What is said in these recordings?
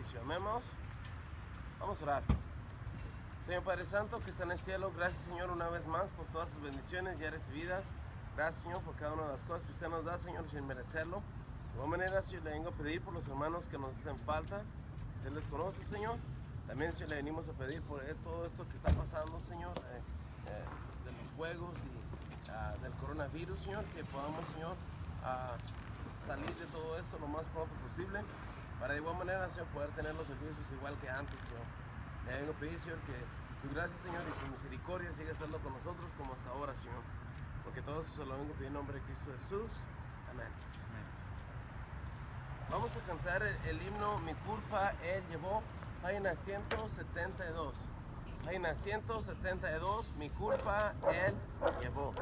servicio. Amemos. Vamos a orar. Señor Padre Santo que está en el cielo, gracias Señor una vez más por todas sus bendiciones ya recibidas. Gracias Señor por cada una de las cosas que usted nos da, Señor, sin merecerlo. De igual manera, Señor, le vengo a pedir por los hermanos que nos hacen falta. Usted les conoce, Señor. También, Señor, le venimos a pedir por todo esto que está pasando, Señor, de los juegos y del coronavirus, Señor, que podamos, Señor, salir de todo eso lo más pronto posible, para de igual manera, Señor, poder tener los servicios igual que antes, Señor. Le vengo a pedir, Señor, que su gracia, Señor, y su misericordia siga estando con nosotros como hasta ahora, Señor. Porque todo eso se lo vengo a pedir en nombre de Cristo Jesús. Amén. Amén. Vamos a cantar el himno Mi culpa Él llevó, página 172. Página 172, Mi culpa Él llevó.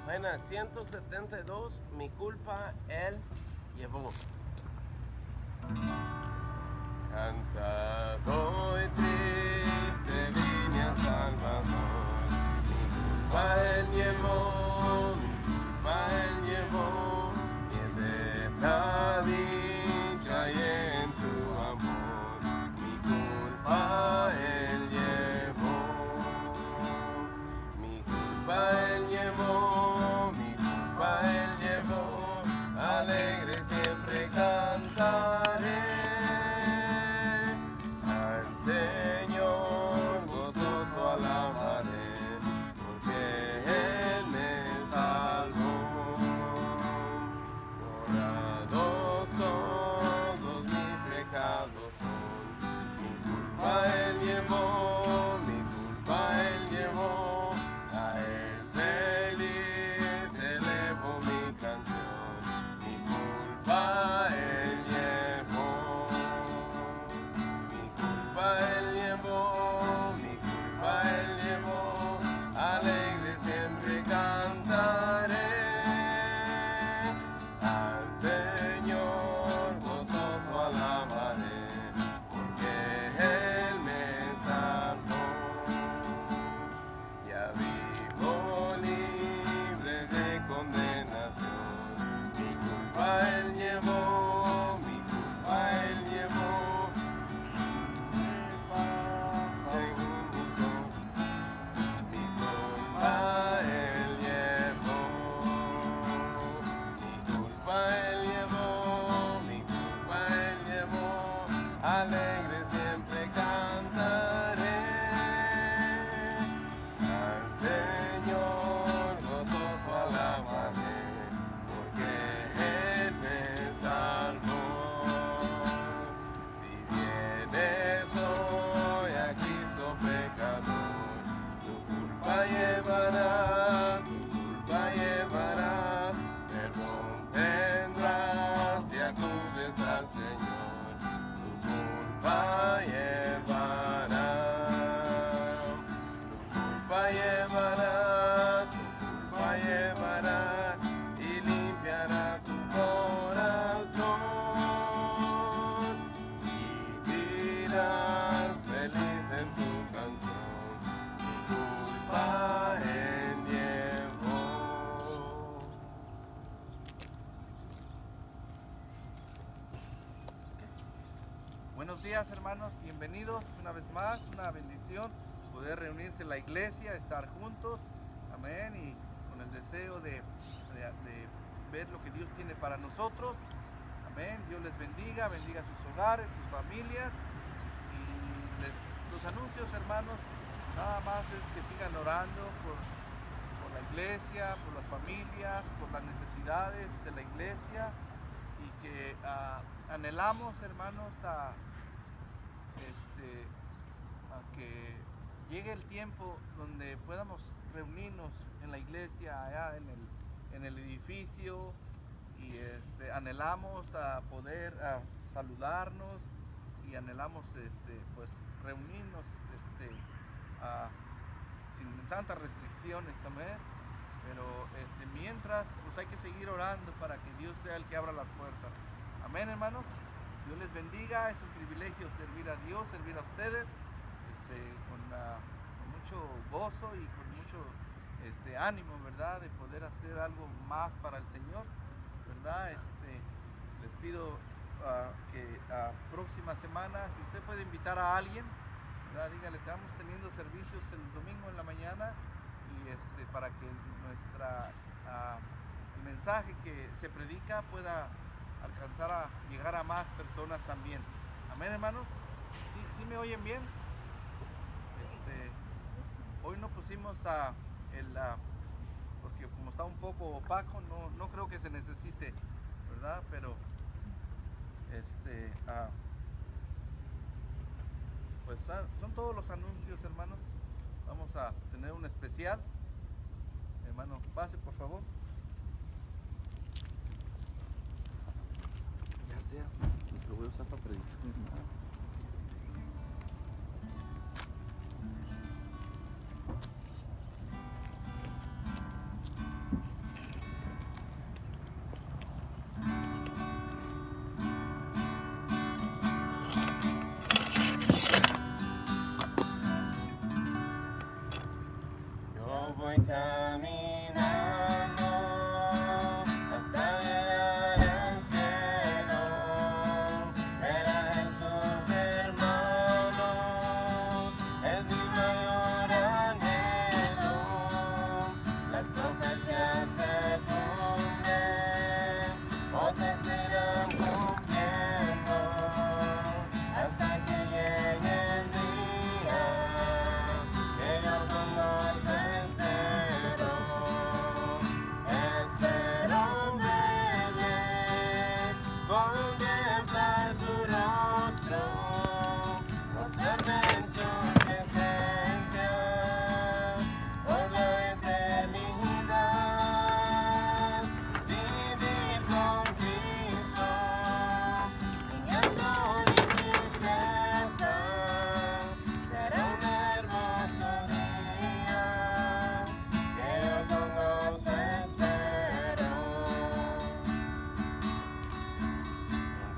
Página 172, Mi culpa Él llevó. Cansado y triste vine a Salvador. Mi culpa Él llevó, mi culpa Él llevó. Y de la dicha y en su amor. Mi culpa Él llevó. Mi culpa Él llevó, mi culpa Él llevó. Alegre siempre cantaré. Señor, gozoso alabaré, porque Él me salvó. Borrados todos mis pecados son, mi culpa Él llevó, mi culpa Él llevó. A Él feliz elevo mi canción, mi culpa Él llevó. Él llevó, mi culpa Él llevó, alegre siempre cantaré. Al Señor gozoso alabaré, porque Él me salvó. Ya vivo libre de condenación, mi culpa Él llevó, mi culpa Él llevó. Alegre siempre cantaré al Señor, gozoso alabaré, porque Él me salvó. Si vienes hoy a Cristo pecador, tu culpa llevará, perdón tendrás si acudes al Señor. Llevará, tu culpa llevará y limpiará tu corazón y dirás feliz en tu canción, tu culpa Él llevó. Buenos días, hermanos, bienvenidos una vez más, una bendición poder reunirse en la iglesia, estar juntos, amén, y con el deseo de ver lo que Dios tiene para nosotros, amén. Dios les bendiga, bendiga sus hogares, sus familias, y los anuncios, hermanos, nada más es que sigan orando por la iglesia, por las familias, por las necesidades de la iglesia, y que anhelamos, hermanos, a que llegue el tiempo donde podamos reunirnos en la iglesia, allá en el edificio, y anhelamos a poder saludarnos, y anhelamos pues reunirnos sin tantas restricciones, amén. Pero mientras, pues hay que seguir orando para que Dios sea el que abra las puertas. Amén, hermanos. Dios les bendiga. Es un privilegio servir a Dios, servir a ustedes. con mucho gozo y con mucho ánimo, ¿verdad? De poder hacer algo más para el Señor, ¿verdad? Les pido que próxima semana, si usted puede invitar a alguien, ¿verdad? Dígale, estamos teniendo servicios el domingo en la mañana y para que el mensaje que se predica pueda alcanzar a llegar a más personas también. Amén, hermanos. ¿Sí me oyen bien? Hoy no pusimos porque como está un poco opaco, no creo que se necesite, ¿verdad? Pero pues son todos los anuncios, hermanos. Vamos a tener un especial. Hermano, pase por favor. Ya sea, lo voy a usar para predicar. Yo voy caminando hasta llegar al cielo, ver a Jesús hermano, es mi mayor anhelo. Las profecías se cumplen, otras irán cumpliendo, hasta que llegue el día que yo con gozo espero verle, contemplar su rostro, gozarme en su presencia por la eternidad, vivir con Cristo, sin llanto ni tristeza, será un hermoso día que yo con gozo espero.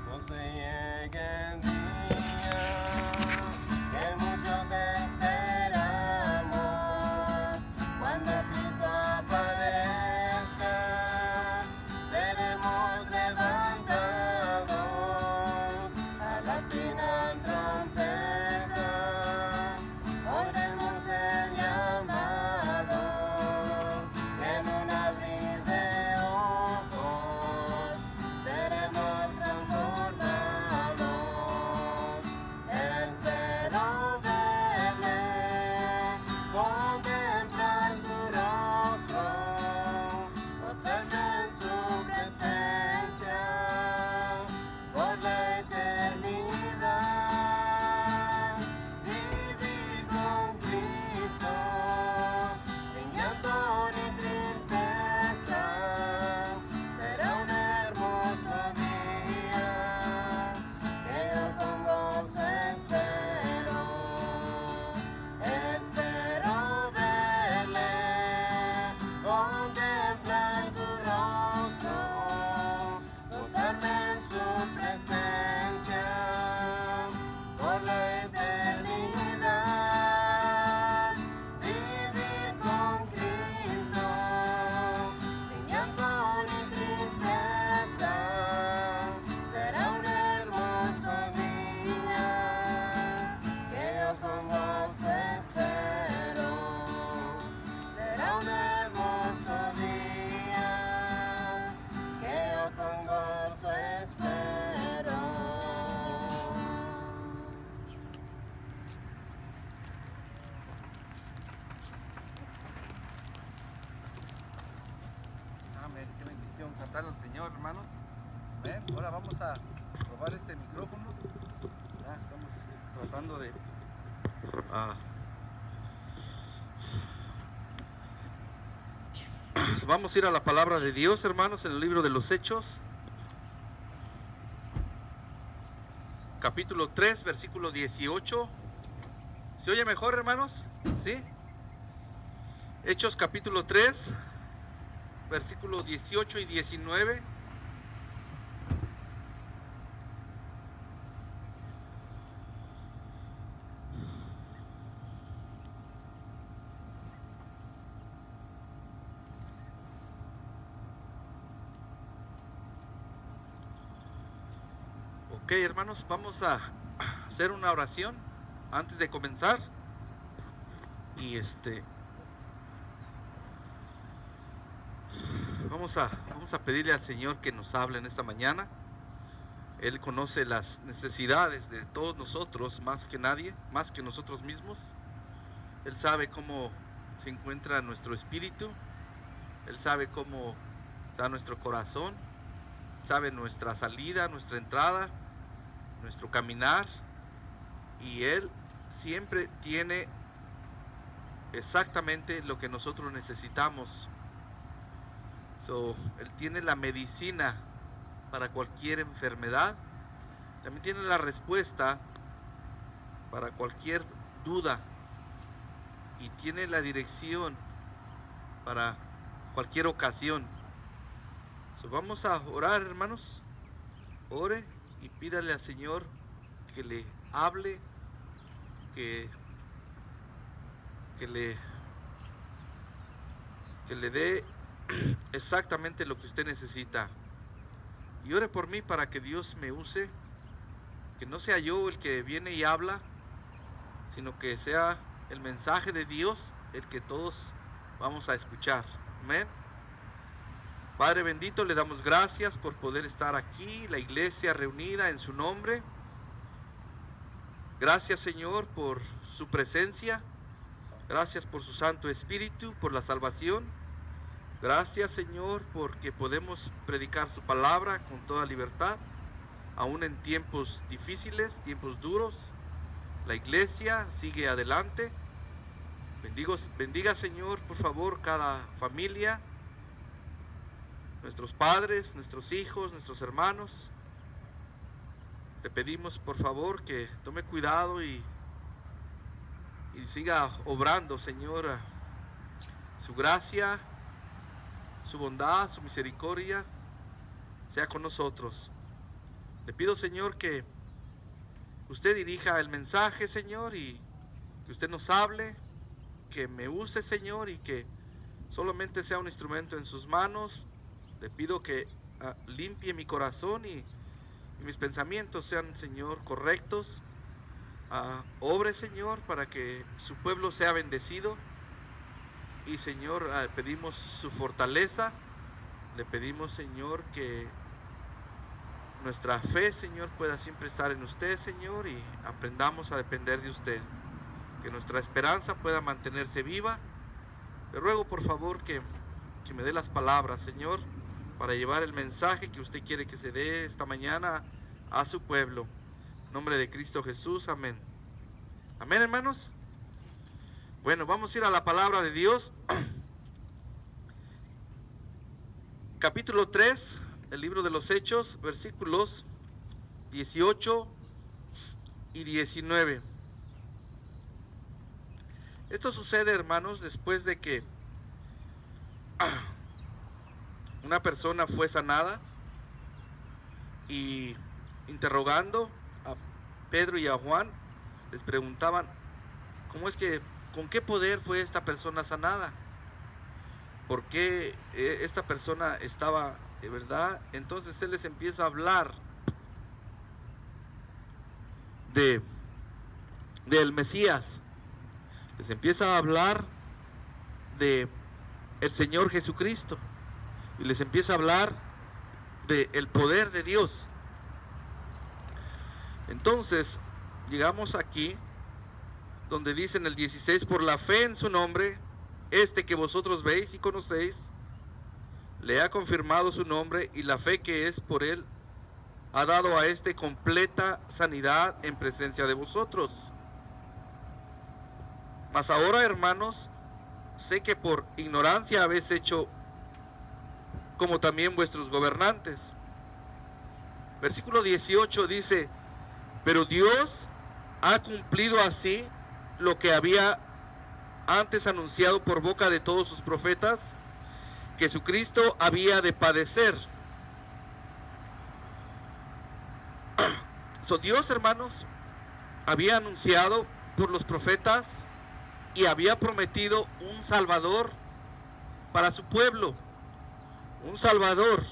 Entonces llega el día que muchos esperamos, cuando Cristo aparezca, seremos levantados a la final trompeta, oiremos el llamado, y en un abrir de ojos seremos transformados. Espero verle, contemplar su rostro, gozarme en su presencia por la eternidad, vivir con Cristo, sin llanto ni tristeza, será un hermoso día que yo con gozo espero. Espero verle, contemplar su rostro, gozarme en su presencia por la eternidad, vivir con Cristo, sin llanto ni tristeza, será un hermoso día que yo con gozo espero. Será un hermoso día que yo con gozo espero. Amén, qué bendición cantar al Señor, hermanos. Amén. Ahora vamos a probar este micrófono. Ya estamos tratando de vamos a ir a la palabra de Dios, hermanos, en el libro de los Hechos, capítulo 3, versículo 18. ¿Se oye mejor, hermanos? ¿Sí? Hechos capítulo 3, versículos 18 y 19. Ok, hermanos, vamos a hacer una oración antes de comenzar. Y vamos a pedirle al Señor que nos hable en esta mañana. Él conoce las necesidades de todos nosotros más que nadie, más que nosotros mismos. Él sabe cómo se encuentra nuestro espíritu. Él sabe cómo está nuestro corazón. Sabe nuestra salida, nuestra entrada, nuestro caminar. Y Él siempre tiene exactamente lo que nosotros necesitamos. Él tiene la medicina para cualquier enfermedad. También tiene la respuesta para cualquier duda. Y tiene la dirección para cualquier ocasión. Vamos a orar, hermanos. Ore y pídale al Señor que le hable, que le dé exactamente lo que usted necesita. Y ore por mí para que Dios me use, que no sea yo el que viene y habla, sino que sea el mensaje de Dios el que todos vamos a escuchar. Amén. Padre bendito, le damos gracias por poder estar aquí, la iglesia reunida en su nombre. Gracias, Señor, por su presencia. Gracias por su Santo Espíritu, por la salvación. Gracias, Señor, porque podemos predicar su palabra con toda libertad, aún en tiempos difíciles, tiempos duros. La iglesia sigue adelante. Bendiga, Señor, por favor, cada familia, nuestros padres, nuestros hijos, nuestros hermanos. Le pedimos, por favor, que tome cuidado y siga obrando, Señor, su gracia, su bondad, su misericordia sea con nosotros. Le pido, Señor, que usted dirija el mensaje, Señor, y que usted nos hable, que me use, Señor, y que solamente sea un instrumento en sus manos. Le pido que limpie mi corazón y mis pensamientos sean, Señor, correctos. Obre, Señor, para que su pueblo sea bendecido. Y, Señor, pedimos su fortaleza. Le pedimos, Señor, que nuestra fe, Señor, pueda siempre estar en usted, Señor, y aprendamos a depender de usted. Que nuestra esperanza pueda mantenerse viva. Le ruego, por favor, que me dé las palabras, Señor, para llevar el mensaje que usted quiere que se dé esta mañana a su pueblo. En nombre de Cristo Jesús, amén. Amén, hermanos. Bueno, vamos a ir a la palabra de Dios. Capítulo 3, el libro de los Hechos, versículos 18 y 19. Esto sucede, hermanos, después de que una persona fue sanada, y interrogando a Pedro y a Juan, les preguntaban, ¿con qué poder fue esta persona sanada? ¿Por qué esta persona estaba, de verdad? Entonces él les empieza a hablar del Mesías. Les empieza a hablar de el Señor Jesucristo. Y les empieza a hablar del poder de Dios. Entonces llegamos aquí donde dice en el 16: por la fe en su nombre, que vosotros veis y conocéis, le ha confirmado su nombre, y la fe que es por él ha dado a completa sanidad en presencia de vosotros. Mas ahora, hermanos, sé que por ignorancia habéis hecho como también vuestros gobernantes. Versículo 18 dice: pero Dios ha cumplido así lo que había antes anunciado por boca de todos sus profetas, que Jesucristo había de padecer. Dios, hermanos, había anunciado por los profetas y había prometido un Salvador para su pueblo. Un Salvador.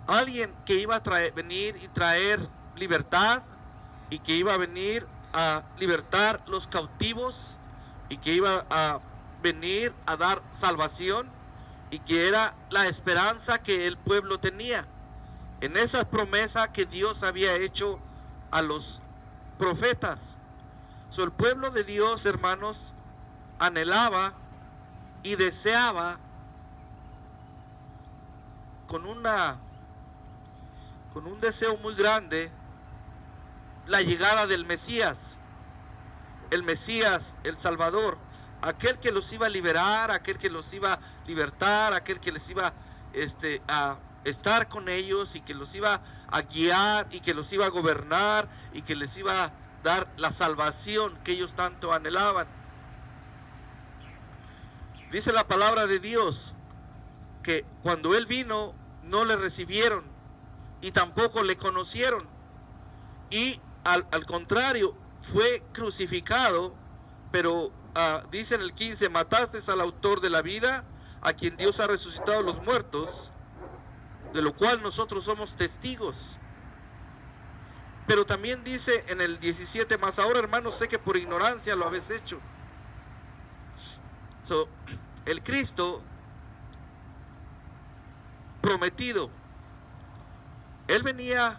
alguien que iba a venir y traer libertad, y que iba a venir a libertar los cautivos, y que iba a venir a dar salvación, y que era la esperanza que el pueblo tenía en esa promesa que Dios había hecho a los profetas. El pueblo de Dios, hermanos, anhelaba y deseaba con un deseo muy grande la llegada del Mesías, el Salvador, aquel que los iba a liberar, aquel que los iba a libertar, aquel que les iba a estar con ellos, y que los iba a guiar, y que los iba a gobernar, y que les iba a dar la salvación que ellos tanto anhelaban. Dice la palabra de Dios que cuando Él vino no le recibieron y tampoco le conocieron, y al contrario fue crucificado. Pero dice en el 15: mataste al autor de la vida, a quien Dios ha resucitado de los muertos, de lo cual nosotros somos testigos. Pero también dice en el 17: mas ahora, hermanos, sé que por ignorancia lo habéis hecho. El Cristo prometido, Él venía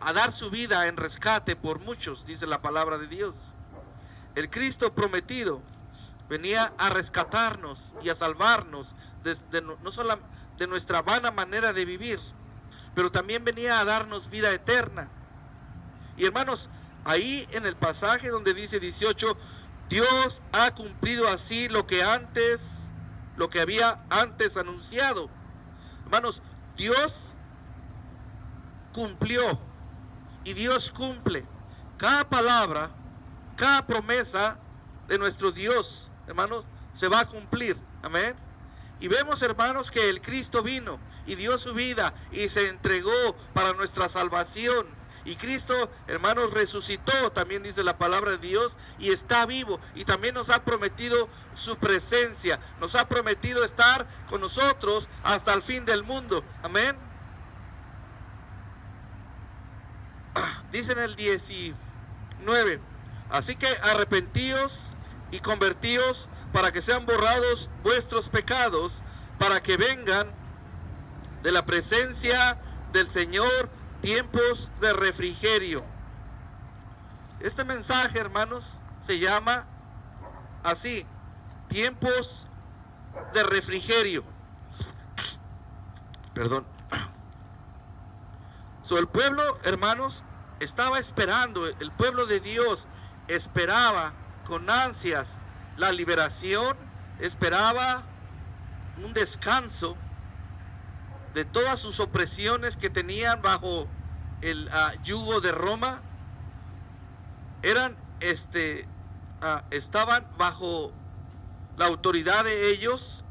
a dar su vida en rescate por muchos, dice la palabra de Dios. El Cristo prometido venía a rescatarnos y a salvarnos no solo de nuestra vana manera de vivir, pero también venía a darnos vida eterna. Y hermanos, ahí en el pasaje donde dice 18, Dios ha cumplido así lo que había antes anunciado. Hermanos, Dios cumplió, y Dios cumple cada palabra, cada promesa de nuestro Dios, hermanos, se va a cumplir. Amén. Y vemos, hermanos, que el Cristo vino y dio su vida y se entregó para nuestra salvación. Y Cristo, hermanos, resucitó, también dice la palabra de Dios, y está vivo. Y también nos ha prometido su presencia. Nos ha prometido estar con nosotros hasta el fin del mundo. Amén. Dice en el 19: así que arrepentíos y convertíos para que sean borrados vuestros pecados, para que vengan de la presencia del Señor tiempos de refrigerio. Este mensaje, hermanos, se llama así: tiempos de refrigerio. Perdón. El pueblo, hermanos, estaba esperando, el pueblo de Dios esperaba con ansias la liberación, esperaba un descanso de todas sus opresiones que tenían bajo el yugo de Roma. Estaban bajo la autoridad de ellos,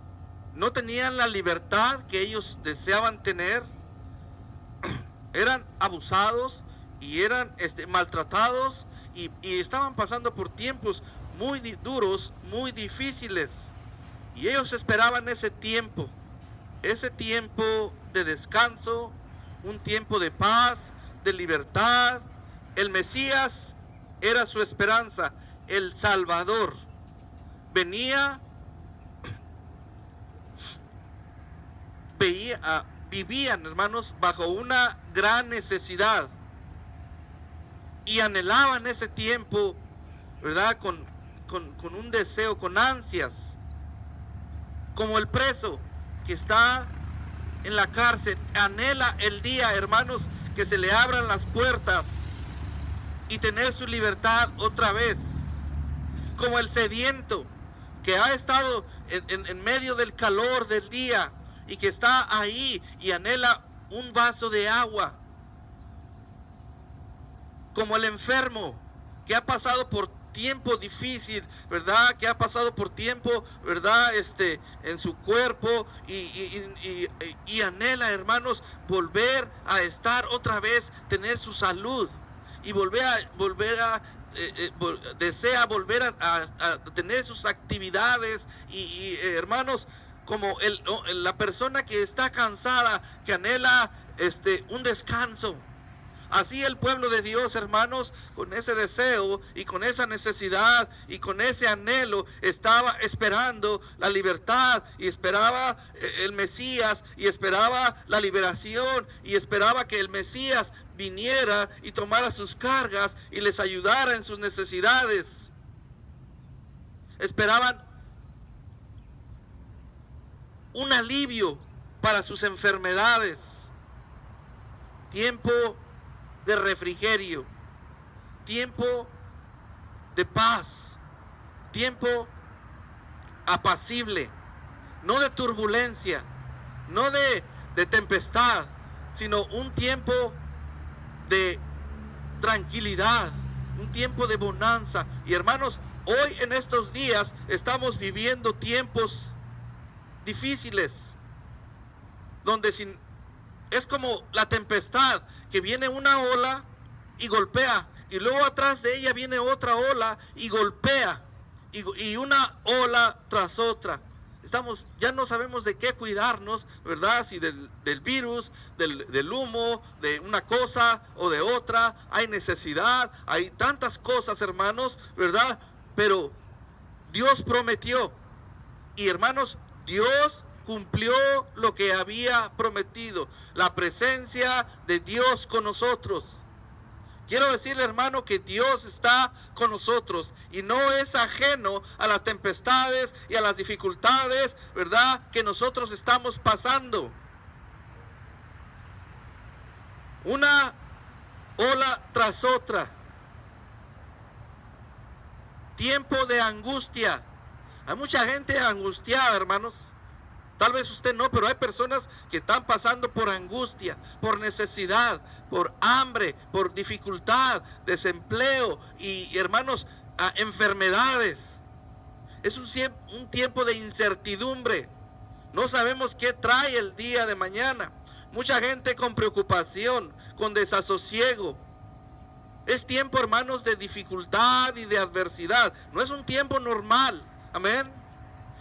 no tenían la libertad que ellos deseaban tener, eran abusados y eran maltratados, y estaban pasando por tiempos muy duros, muy difíciles, y ellos esperaban ese tiempo de descanso, un tiempo de paz, de libertad. El Mesías era su esperanza, el Salvador venía, vivían, hermanos, bajo una gran necesidad y anhelaban ese tiempo, ¿verdad? Con un deseo, con ansias, como el preso que está en la cárcel anhela el día, hermanos, que se le abran las puertas y tener su libertad otra vez, como el sediento que ha estado en medio del calor del día y que está ahí y anhela un vaso de agua, como el enfermo que ha pasado por tiempo difícil, ¿verdad? Que ha pasado por tiempo, ¿verdad? En su cuerpo y anhela, hermanos, volver a estar otra vez, tener su salud y desea volver a tener sus actividades y hermanos, como la persona que está cansada, que anhela un descanso. Así el pueblo de Dios, hermanos, con ese deseo y con esa necesidad y con ese anhelo, estaba esperando la libertad y esperaba el Mesías y esperaba la liberación y esperaba que el Mesías viniera y tomara sus cargas y les ayudara en sus necesidades. Esperaban un alivio para sus enfermedades. Tiempo de refrigerio, tiempo de paz, tiempo apacible, no de turbulencia, no de tempestad, sino un tiempo de tranquilidad, un tiempo de bonanza. Y hermanos, hoy en estos días estamos viviendo tiempos difíciles, donde es como la tempestad, que viene una ola y golpea, y luego atrás de ella viene otra ola y golpea, y una ola tras otra. Ya no sabemos de qué cuidarnos, ¿verdad? Si del virus, del humo, de una cosa o de otra. Hay necesidad, hay tantas cosas, hermanos, ¿verdad? Pero Dios prometió, y hermanos, Dios cumplió lo que había prometido, la presencia de Dios con nosotros. Quiero decirle, hermano, que Dios está con nosotros y no es ajeno a las tempestades y a las dificultades, ¿verdad?, que nosotros estamos pasando. Una ola tras otra. Tiempo de angustia. Hay mucha gente angustiada, hermanos. Tal vez usted no, pero hay personas que están pasando por angustia, por necesidad, por hambre, por dificultad, desempleo y hermanos, enfermedades. Es un tiempo de incertidumbre. No sabemos qué trae el día de mañana. Mucha gente con preocupación, con desasosiego. Es tiempo, hermanos, de dificultad y de adversidad. No es un tiempo normal. Amén.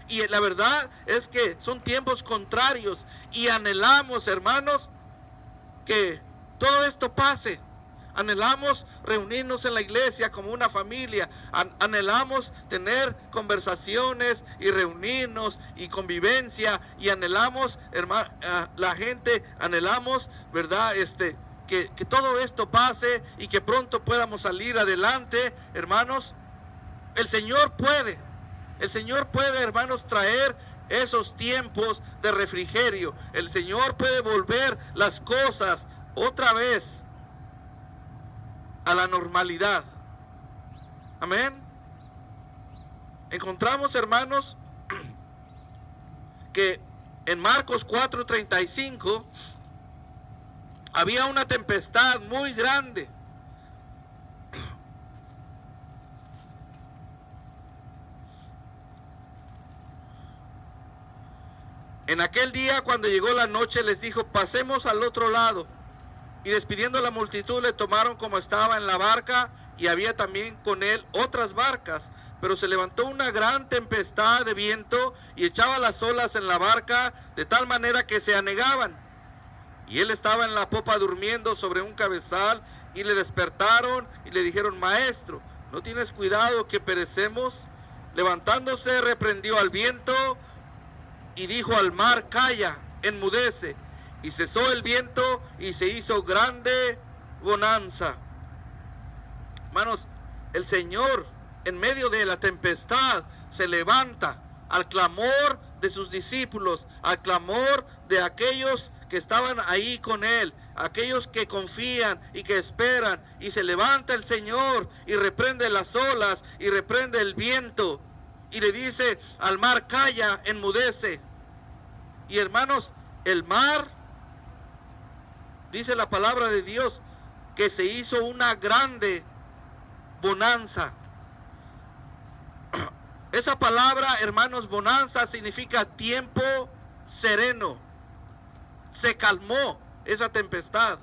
Y la verdad es que son tiempos contrarios y anhelamos, hermanos, que todo esto pase. Anhelamos reunirnos en la iglesia como una familia. Anhelamos tener conversaciones y reunirnos y convivencia. Y anhelamos, hermano, la gente, anhelamos, ¿verdad? Que todo esto pase y que pronto podamos salir adelante, hermanos. El Señor puede. El Señor puede, hermanos, traer esos tiempos de refrigerio. El Señor puede volver las cosas otra vez a la normalidad. Amén. Encontramos, hermanos, que en Marcos 4:35 había una tempestad muy grande. En aquel día, cuando llegó la noche, les dijo: pasemos al otro lado. Y despidiendo a la multitud, le tomaron como estaba en la barca, y había también con él otras barcas. Pero se levantó una gran tempestad de viento y echaba las olas en la barca, de tal manera que se anegaban. Y él estaba en la popa durmiendo sobre un cabezal, y le despertaron y le dijeron: Maestro, ¿no tienes cuidado que perecemos? Levantándose, reprendió al viento y dijo al mar: calla, enmudece. Y cesó el viento y se hizo grande bonanza. Hermanos, el Señor en medio de la tempestad se levanta al clamor de sus discípulos, al clamor de aquellos que estaban ahí con él, aquellos que confían y que esperan. Y se levanta el Señor y reprende las olas y reprende el viento y le dice al mar: calla, enmudece. Y hermanos, el mar, dice la palabra de Dios, que se hizo una grande bonanza. Esa palabra, hermanos, bonanza, significa tiempo sereno. Se calmó esa tempestad.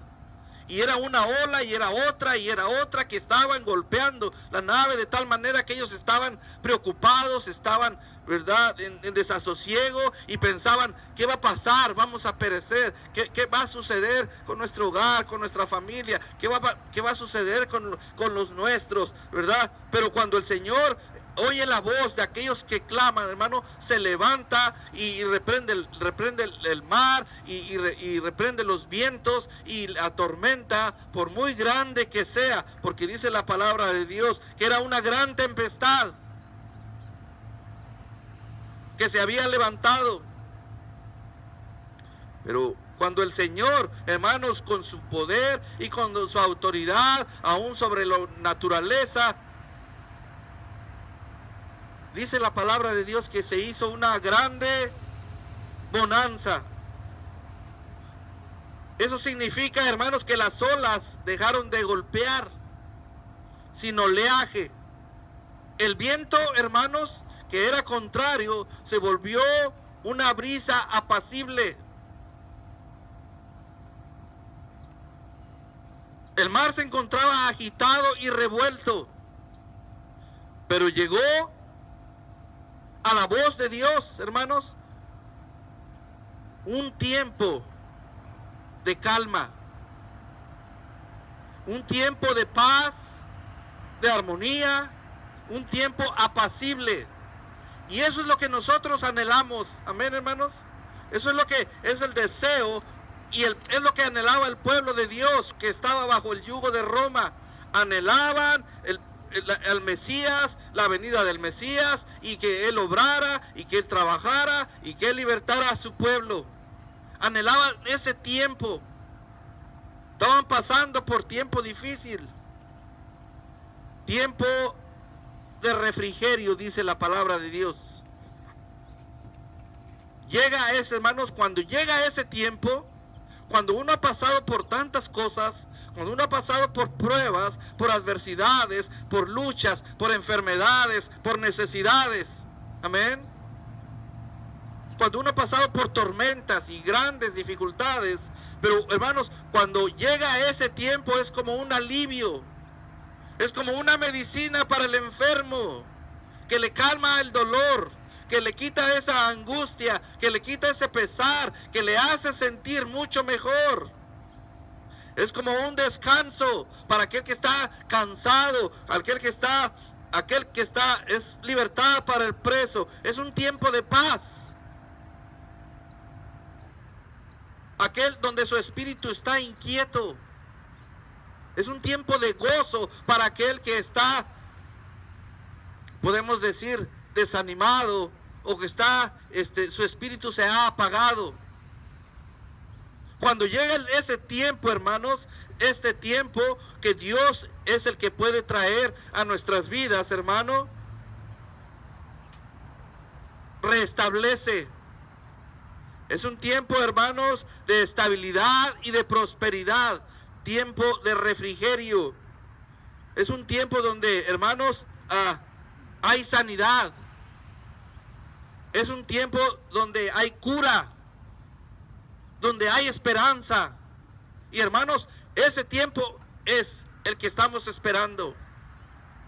y era una ola y era otra que estaban golpeando la nave, de tal manera que ellos estaban preocupados, estaban, ¿verdad?, en desasosiego, y pensaban: ¿qué va a pasar? Vamos a perecer. ¿Qué va a suceder con nuestro hogar, con nuestra familia? ¿Qué va a suceder con los nuestros, verdad? Pero cuando el Señor oye la voz de aquellos que claman, hermano, se levanta y reprende el mar y reprende los vientos y la tormenta, por muy grande que sea, porque dice la palabra de Dios que era una gran tempestad que se había levantado. Pero cuando el Señor, hermanos, con su poder y con su autoridad, aún sobre la naturaleza, dice la palabra de Dios que se hizo una grande bonanza. Eso significa, hermanos, que las olas dejaron de golpear sin oleaje. El viento, hermanos, que era contrario, se volvió una brisa apacible. El mar se encontraba agitado y revuelto, pero llegó a la voz de Dios, hermanos, un tiempo de calma, un tiempo de paz, de armonía, un tiempo apacible. Y eso es lo que nosotros anhelamos. Amén, hermanos. Eso es lo que es el deseo y es lo que anhelaba el pueblo de Dios que estaba bajo el yugo de Roma. Anhelaban el Mesías, la venida del Mesías, y que Él obrara, y que Él trabajara, y que Él libertara a su pueblo. Anhelaban ese tiempo. Estaban pasando por tiempo difícil, tiempo de refrigerio, dice la palabra de Dios. Llega ese, hermanos, cuando llega ese tiempo, cuando uno ha pasado por tantas cosas, cuando uno ha pasado por pruebas, por adversidades, por luchas, por enfermedades, por necesidades, amén. Cuando uno ha pasado por tormentas y grandes dificultades, pero hermanos, cuando llega ese tiempo es como un alivio, es como una medicina para el enfermo, que le calma el dolor, que le quita esa angustia, que le quita ese pesar, que le hace sentir mucho mejor. Es como un descanso para aquel que está cansado, aquel que está, es libertad para el preso. Es un tiempo de paz. Aquel donde su espíritu está inquieto. Es un tiempo de gozo para aquel que está, podemos decir, desanimado, o que está, su espíritu se ha apagado. Cuando llega ese tiempo, hermanos, este tiempo que Dios es el que puede traer a nuestras vidas, hermano, restablece. Es un tiempo, hermanos, de estabilidad y de prosperidad, tiempo de refrigerio. Es un tiempo donde, hermanos, hay sanidad. Es un tiempo donde hay cura, donde hay esperanza. Y hermanos, ese tiempo es el que estamos esperando.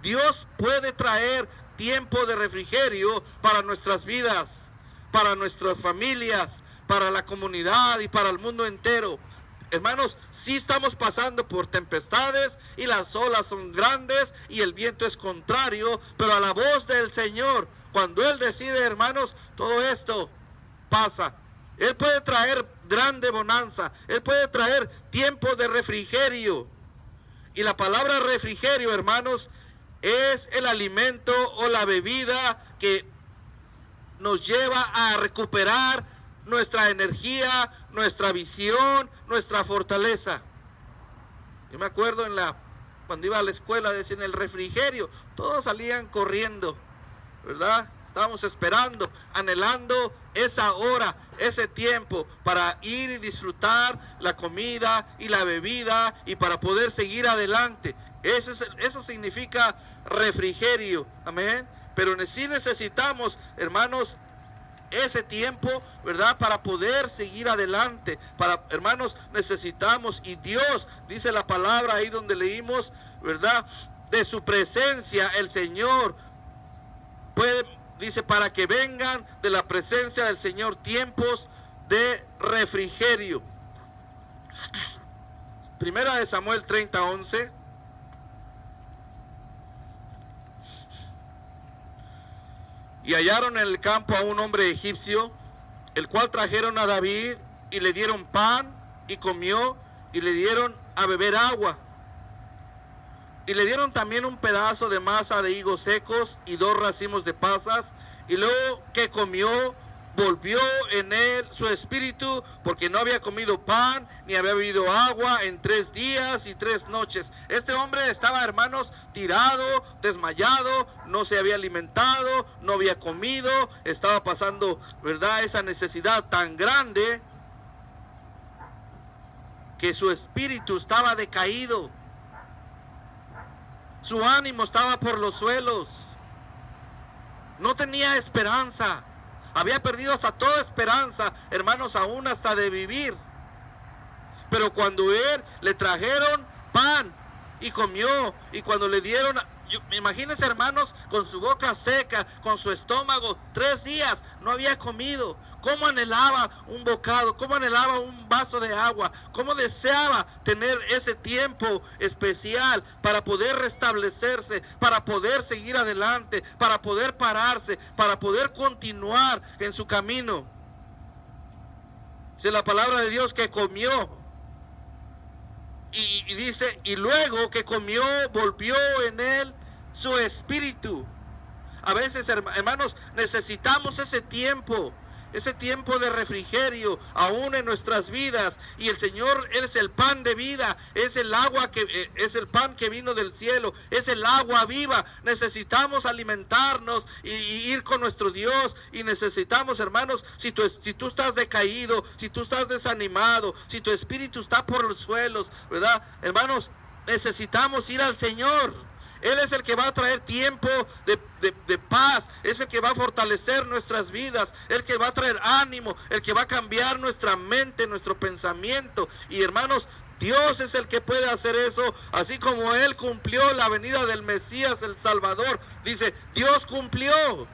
Dios puede traer tiempo de refrigerio para nuestras vidas, para nuestras familias, para la comunidad y para el mundo entero. Hermanos, sí estamos pasando por tempestades y las olas son grandes y el viento es contrario, pero a la voz del Señor, cuando Él decide, hermanos, todo esto pasa. Él puede traer grande bonanza, Él puede traer tiempo de refrigerio. Y la palabra refrigerio, hermanos, es el alimento o la bebida que nos lleva a recuperar nuestra energía, nuestra visión, nuestra fortaleza. Yo me acuerdo cuando iba a la escuela, decían el refrigerio, todos salían corriendo, ¿verdad? Estábamos esperando, anhelando esa hora, ese tiempo para ir y disfrutar la comida y la bebida y para poder seguir adelante. Eso significa refrigerio, amén. Pero sí necesitamos, hermanos, ese tiempo, ¿verdad? Para poder seguir adelante. Hermanos, necesitamos, y Dios, dice la palabra ahí donde leímos, ¿verdad? De su presencia el Señor dice, para que vengan de la presencia del Señor tiempos de refrigerio. Primera de Samuel 30:11. Y hallaron en el campo a un hombre egipcio, el cual trajeron a David, y le dieron pan, y comió, y le dieron a beber agua. Y le dieron también un pedazo de masa de higos secos, y 2 racimos de pasas. Y luego que comió, volvió en él su espíritu, porque no había comido pan, ni había bebido agua en 3 días y 3 noches. Este hombre estaba, hermanos, tirado, desmayado, no se había alimentado, no había comido, estaba pasando, ¿verdad?, esa necesidad tan grande, que su espíritu estaba decaído, su ánimo estaba por los suelos, no tenía esperanza. Había perdido hasta toda esperanza, hermanos, aún hasta de vivir. Pero cuando él le trajeron pan y comió, y cuando le dieron, imagínense, hermanos, con su boca seca, con su estómago, 3 días no había comido. Cómo anhelaba un bocado, cómo anhelaba un vaso de agua, cómo deseaba tener ese tiempo especial para poder restablecerse, para poder seguir adelante, para poder pararse, para poder continuar en su camino. Dice la palabra de Dios que comió. Y dice, y luego que comió, volvió en él su espíritu. A veces, hermanos, necesitamos ese tiempo de refrigerio aún en nuestras vidas. Y el Señor, Él es el pan de vida, es el agua es el pan que vino del cielo, es el agua viva. Necesitamos alimentarnos y ir con nuestro Dios. Y necesitamos, hermanos, si tú estás decaído, si tú estás desanimado, si tu espíritu está por los suelos, ¿verdad? Hermanos, necesitamos ir al Señor. Él es el que va a traer tiempo de paz, es el que va a fortalecer nuestras vidas, el que va a traer ánimo, el que va a cambiar nuestra mente, nuestro pensamiento. Y hermanos, Dios es el que puede hacer eso, así como Él cumplió la venida del Mesías, el Salvador. Dice, Dios cumplió.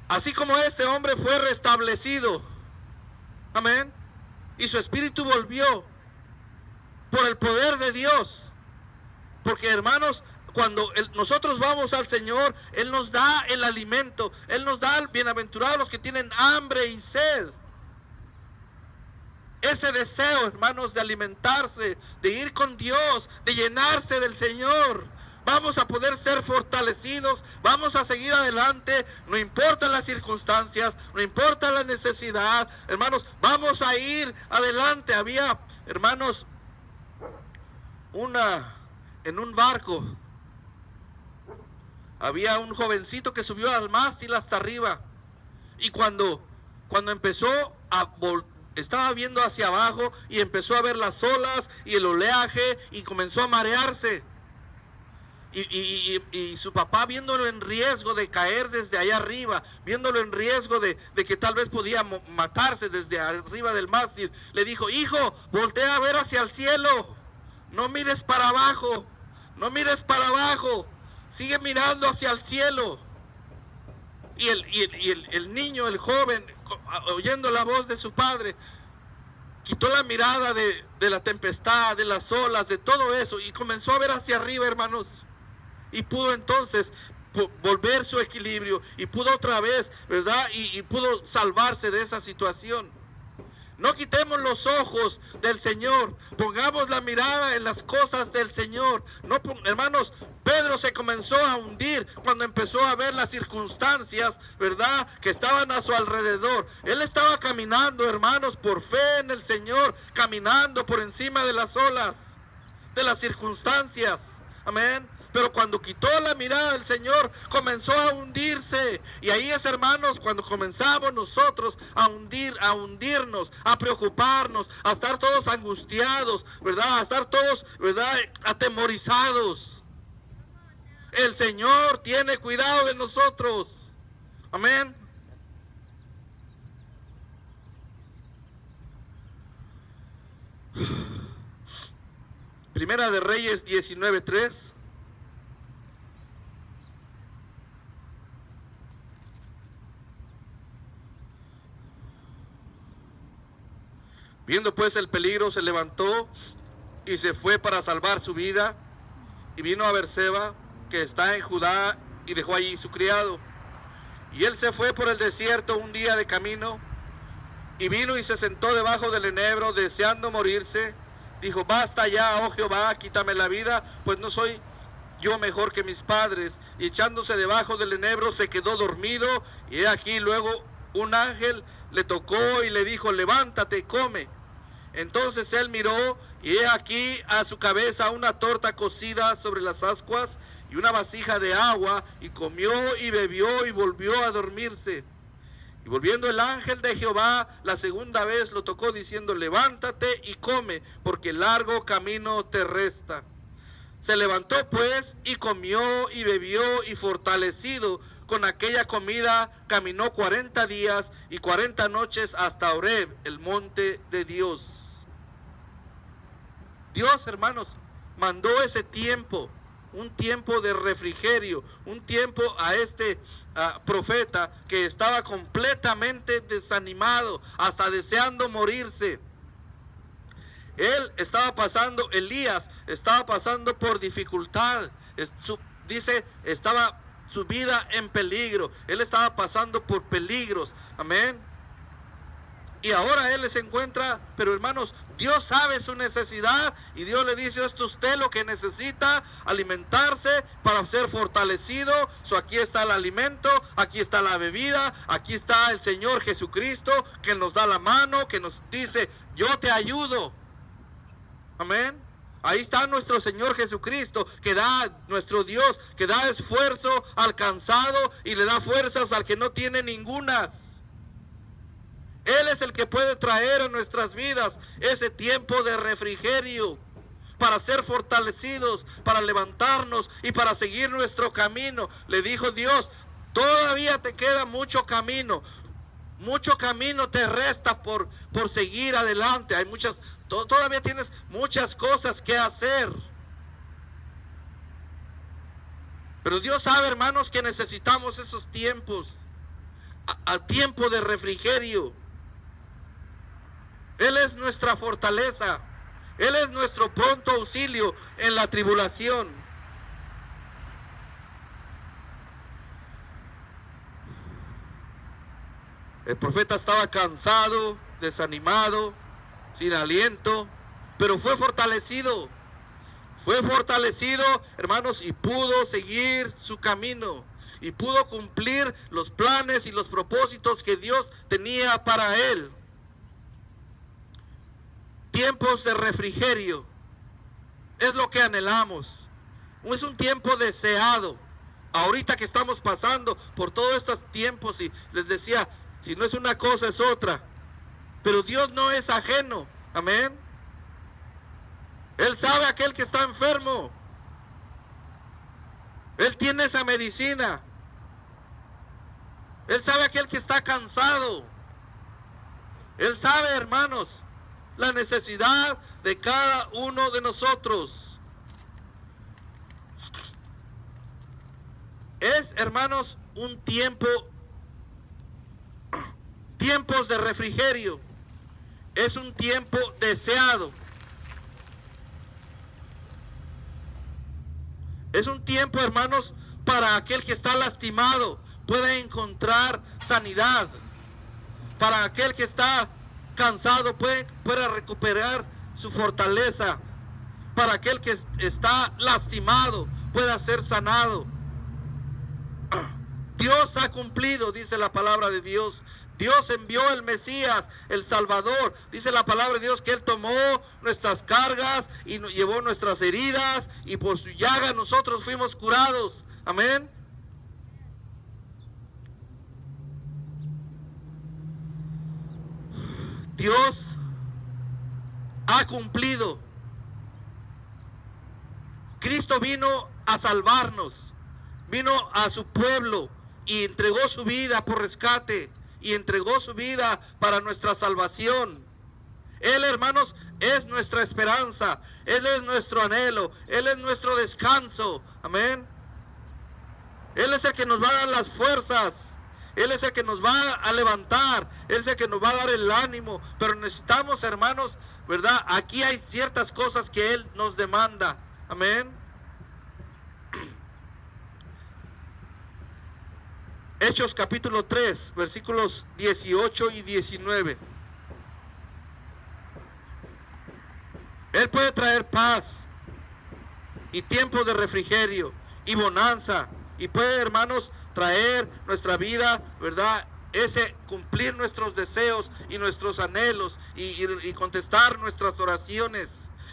Así como este hombre fue restablecido, amén, y su espíritu volvió por el poder de Dios. Porque, hermanos, cuando nosotros vamos al Señor, Él nos da el alimento, Él nos da el bienaventurado los que tienen hambre y sed. Ese deseo, hermanos, de alimentarse, de ir con Dios, de llenarse del Señor. Vamos a poder ser fortalecidos, vamos a seguir adelante, no importa las circunstancias, no importa la necesidad, hermanos, vamos a ir adelante. Había, hermanos, en un barco, había un jovencito que subió al mástil hasta arriba, y cuando empezó estaba viendo hacia abajo y empezó a ver las olas y el oleaje y comenzó a marearse. Y su papá, viéndolo en riesgo de caer desde allá arriba, viéndolo en riesgo de que tal vez podía matarse desde arriba del mástil, le dijo: hijo, voltea a ver hacia el cielo, no mires para abajo, no mires para abajo, sigue mirando hacia el cielo. Y el niño, el joven, oyendo la voz de su padre, quitó la mirada de la tempestad, de las olas, de todo eso, y comenzó a ver hacia arriba, hermanos. Y pudo entonces volver su equilibrio, y pudo otra vez, ¿verdad? Y pudo salvarse de esa situación. No quitemos los ojos del Señor, pongamos la mirada en las cosas del Señor. No, hermanos, Pedro se comenzó a hundir cuando empezó a ver las circunstancias, ¿verdad?, que estaban a su alrededor. Él estaba caminando, hermanos, por fe en el Señor, caminando por encima de las olas, de las circunstancias. Amén. pero cuando quitó la mirada del Señor, comenzó a hundirse. Y ahí es, hermanos, cuando comenzamos nosotros a hundirnos, a preocuparnos, a estar todos angustiados, ¿verdad? A estar todos, ¿verdad?, atemorizados. El Señor tiene cuidado de nosotros. Amén. Primera de Reyes 19:3. Viendo pues el peligro, se levantó y se fue para salvar su vida, y vino a Berseba, que está en Judá, y dejó allí su criado. Y él se fue por el desierto un día de camino, y vino y se sentó debajo del enebro, deseando morirse. Dijo: basta ya, oh Jehová, quítame la vida, pues no soy yo mejor que mis padres. Y echándose debajo del enebro, se quedó dormido. Y he aquí, luego un ángel le tocó y le dijo: levántate, come. Entonces él miró, y he aquí a su cabeza una torta cocida sobre las ascuas y una vasija de agua, y comió y bebió y volvió a dormirse. Y volviendo el ángel de Jehová la segunda vez, lo tocó diciendo: levántate y come, porque largo camino te resta. Se levantó pues y comió y bebió, y fortalecido con aquella comida, caminó 40 días y 40 noches hasta Horeb, el monte de Dios. Dios, hermanos, mandó ese tiempo, un tiempo de refrigerio, un tiempo a este profeta que estaba completamente desanimado, hasta deseando morirse. Él estaba pasando, Elías estaba pasando por dificultad, dice, estaba su vida en peligro, él estaba pasando por peligros, amén. Y ahora él se encuentra, pero hermanos, Dios sabe su necesidad, y Dios le dice: esto es usted lo que necesita, alimentarse para ser fortalecido. Aquí está el alimento, aquí está la bebida, aquí está el Señor Jesucristo, que nos da la mano, que nos dice: yo te ayudo. Amén. Ahí está nuestro Señor Jesucristo, que da, nuestro Dios, que da esfuerzo al cansado y le da fuerzas al que no tiene ningunas. Él es el que puede traer a nuestras vidas ese tiempo de refrigerio, para ser fortalecidos, para levantarnos y para seguir nuestro camino. Le dijo Dios: todavía te queda mucho camino te resta por seguir adelante. Hay todavía tienes muchas cosas que hacer. Pero Dios sabe, hermanos, que necesitamos esos tiempos, al tiempo de refrigerio. Él es nuestra fortaleza, Él es nuestro pronto auxilio en la tribulación. El profeta estaba cansado, desanimado, sin aliento, pero fue fortalecido, hermanos, y pudo seguir su camino, y pudo cumplir los planes y los propósitos que Dios tenía para él. Tiempos de refrigerio es lo que anhelamos. Es un tiempo deseado. Ahorita que estamos pasando por todos estos tiempos, y les decía, si no es una cosa es otra, pero Dios no es ajeno. Amén. Él sabe aquel que está enfermo. Él tiene esa medicina. Él sabe aquel que está cansado. Él sabe, hermanos, la necesidad de cada uno de nosotros. Es, hermanos, un tiempos de refrigerio. Es un tiempo deseado. Es un tiempo, hermanos, para aquel que está lastimado pueda encontrar sanidad. Para aquel que está cansado pueda recuperar su fortaleza. Para aquel que está lastimado pueda ser sanado. Dios ha cumplido, dice la palabra de Dios. Dios envió el Mesías, el Salvador. Dice la palabra de Dios que Él tomó nuestras cargas y llevó nuestras heridas, y por su llaga nosotros fuimos curados. Amén. Dios ha cumplido. Cristo vino a salvarnos, vino a su pueblo y entregó su vida por rescate, y entregó su vida para nuestra salvación. Él, hermanos, es nuestra esperanza, Él es nuestro anhelo, Él es nuestro descanso. Amén. Él es el que nos va a dar las fuerzas, Él es el que nos va a levantar, Él es el que nos va a dar el ánimo. Pero necesitamos, hermanos, ¿verdad? Aquí hay ciertas cosas que Él nos demanda. Amén. Hechos capítulo 3, versículos 18 y 19. Él puede traer paz y tiempos de refrigerio y bonanza, y puede, hermanos, traer nuestra vida, ¿verdad? Ese cumplir nuestros deseos y nuestros anhelos, y contestar nuestras oraciones,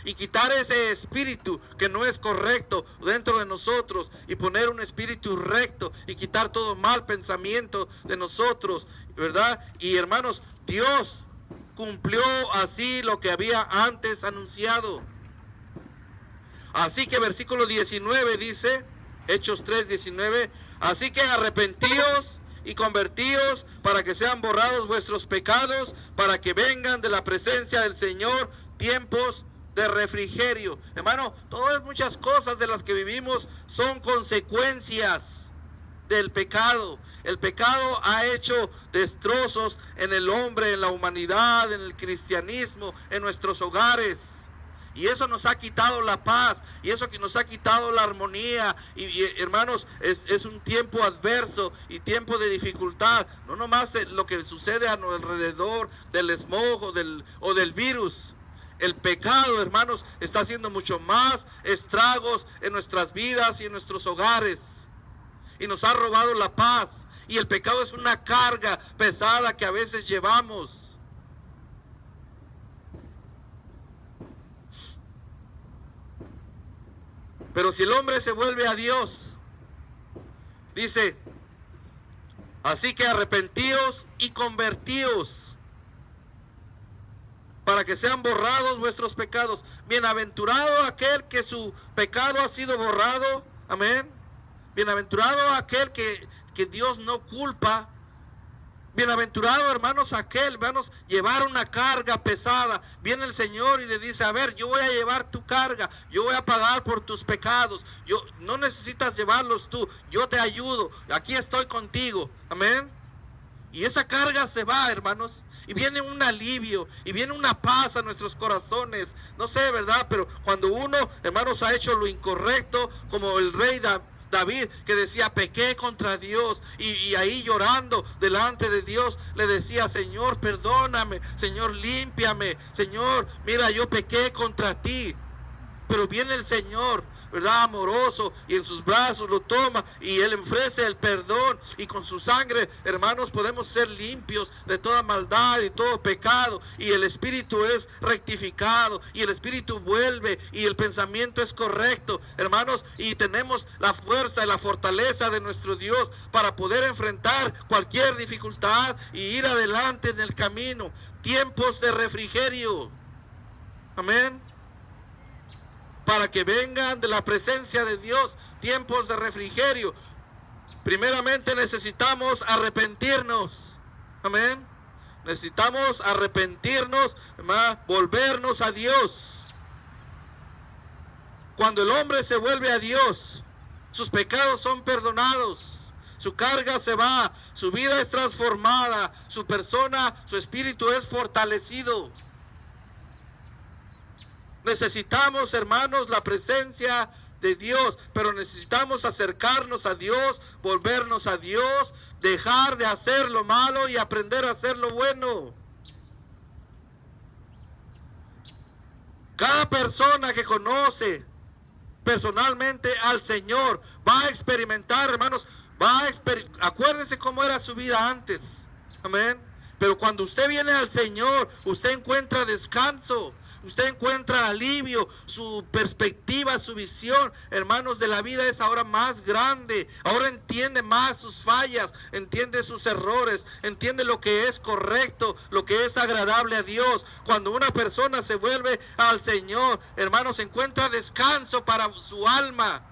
y quitar ese espíritu que no es correcto dentro de nosotros, y poner un espíritu recto, y quitar todo mal pensamiento de nosotros, ¿verdad? Y hermanos, Dios cumplió así lo que había antes anunciado. Así que versículo 19 dice, Hechos 3:19, así que arrepentíos y convertíos para que sean borrados vuestros pecados, para que vengan de la presencia del Señor tiempos de refrigerio. Hermano, todas muchas cosas de las que vivimos son consecuencias del pecado. El pecado ha hecho destrozos en el hombre, en la humanidad, en el cristianismo, en nuestros hogares. Y eso nos ha quitado la paz, y eso que nos ha quitado la armonía. Y hermanos, es un tiempo adverso y tiempo de dificultad. No nomás lo que sucede a nuestro alrededor del smog o del virus. El pecado, hermanos, está haciendo mucho más estragos en nuestras vidas y en nuestros hogares. Y nos ha robado la paz. Y el pecado es una carga pesada que a veces llevamos. Pero si el hombre se vuelve a Dios, dice, así que arrepentíos y convertíos, para que sean borrados vuestros pecados. Bienaventurado aquel que su pecado ha sido borrado. Amén. Bienaventurado aquel que Dios no culpa. Bienaventurado, hermanos, aquel, hermanos, llevar una carga pesada. Viene el Señor y le dice, a ver, yo voy a llevar tu carga, yo voy a pagar por tus pecados. No necesitas llevarlos tú, yo te ayudo, aquí estoy contigo. Amén. Y esa carga se va, hermanos. Y viene un alivio, y viene una paz a nuestros corazones. No sé, ¿verdad? Pero cuando uno, hermanos, ha hecho lo incorrecto, como el rey David, que decía, pequé contra Dios, y ahí llorando delante de Dios, le decía, Señor, perdóname, Señor, límpiame, Señor, mira, yo pequé contra ti. Pero viene el Señor, ¿verdad? Amoroso, y en sus brazos lo toma, y Él ofrece el perdón, y con su sangre, hermanos, podemos ser limpios de toda maldad y todo pecado, y el espíritu es rectificado, y el espíritu vuelve, y el pensamiento es correcto, hermanos, y tenemos la fuerza y la fortaleza de nuestro Dios para poder enfrentar cualquier dificultad y ir adelante en el camino. Tiempos de refrigerio. Amén. Para que vengan de la presencia de Dios tiempos de refrigerio. Primeramente necesitamos arrepentirnos. Amén. Necesitamos arrepentirnos, volvernos a Dios. Cuando el hombre se vuelve a Dios, sus pecados son perdonados, su carga se va, su vida es transformada, su persona, su espíritu es fortalecido. Necesitamos, hermanos, la presencia de Dios, pero necesitamos acercarnos a Dios, volvernos a Dios, dejar de hacer lo malo y aprender a hacer lo bueno. Cada persona que conoce personalmente al Señor va a experimentar, hermanos, acuérdense cómo era su vida antes. Amén. Pero cuando usted viene al Señor, usted encuentra descanso, usted encuentra alivio, su perspectiva, su visión, hermanos, de la vida es ahora más grande. Ahora entiende más sus fallas, entiende sus errores, entiende lo que es correcto, lo que es agradable a Dios. Cuando una persona se vuelve al Señor, hermanos, encuentra descanso para su alma.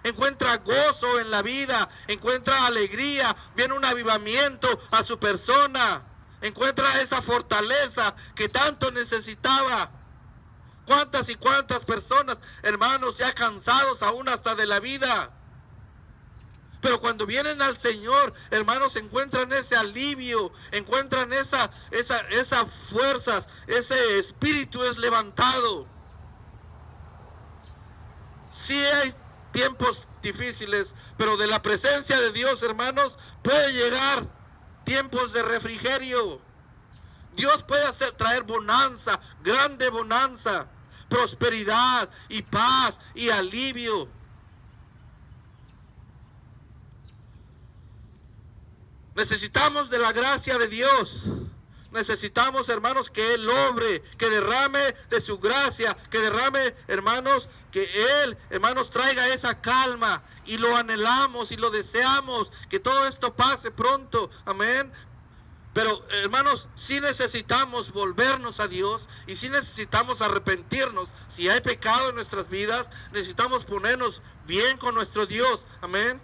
Encuentra gozo en la vida, encuentra alegría, viene un avivamiento a su persona, encuentra esa fortaleza que tanto necesitaba. ¿Cuántas y cuántas personas, hermanos, ya cansados aún hasta de la vida? Pero cuando vienen al Señor, hermanos, encuentran ese alivio, encuentran esas fuerzas, ese espíritu es levantado. Sí hay tiempos difíciles, pero de la presencia de Dios, hermanos, puede llegar tiempos de refrigerio. Dios puede traer bonanza, grande bonanza, prosperidad y paz y alivio. Necesitamos de la gracia de Dios. Necesitamos, hermanos, que Él obre, que derrame de su gracia, que derrame, hermanos, que Él, hermanos, traiga esa calma. Y lo anhelamos y lo deseamos, que todo esto pase pronto. Amén. Pero, hermanos, sí necesitamos volvernos a Dios y sí necesitamos arrepentirnos. Si hay pecado en nuestras vidas, necesitamos ponernos bien con nuestro Dios. Amén.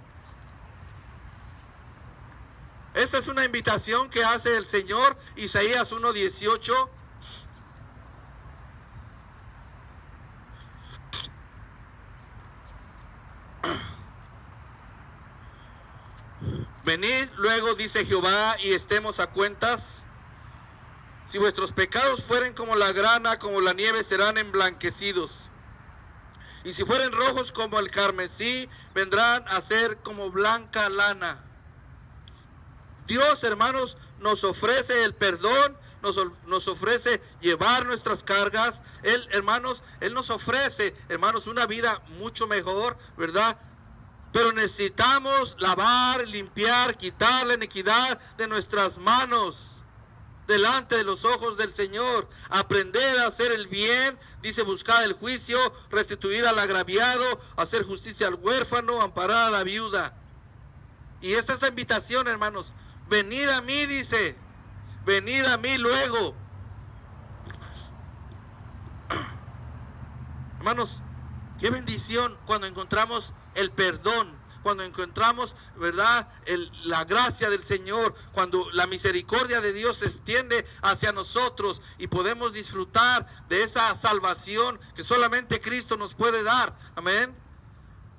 Esta es una invitación que hace el Señor, Isaías 1:18. Venid luego, dice Jehová, y estemos a cuentas. Si vuestros pecados fueren como la grana, como la nieve, serán emblanquecidos. Y si fueren rojos como el carmesí, vendrán a ser como blanca lana. Dios, hermanos, nos ofrece el perdón, nos ofrece llevar nuestras cargas. Él, hermanos, Él nos ofrece, hermanos, una vida mucho mejor, ¿verdad? Pero necesitamos lavar, limpiar, quitar la iniquidad de nuestras manos delante de los ojos del Señor. Aprender a hacer el bien, dice, buscar el juicio, restituir al agraviado, hacer justicia al huérfano, amparar a la viuda. Y esta es la invitación, hermanos. Venid a mí, dice, venid a mí luego. Hermanos, qué bendición cuando encontramos el perdón, cuando encontramos, ¿verdad?, la gracia del Señor, cuando la misericordia de Dios se extiende hacia nosotros y podemos disfrutar de esa salvación que solamente Cristo nos puede dar. Amén.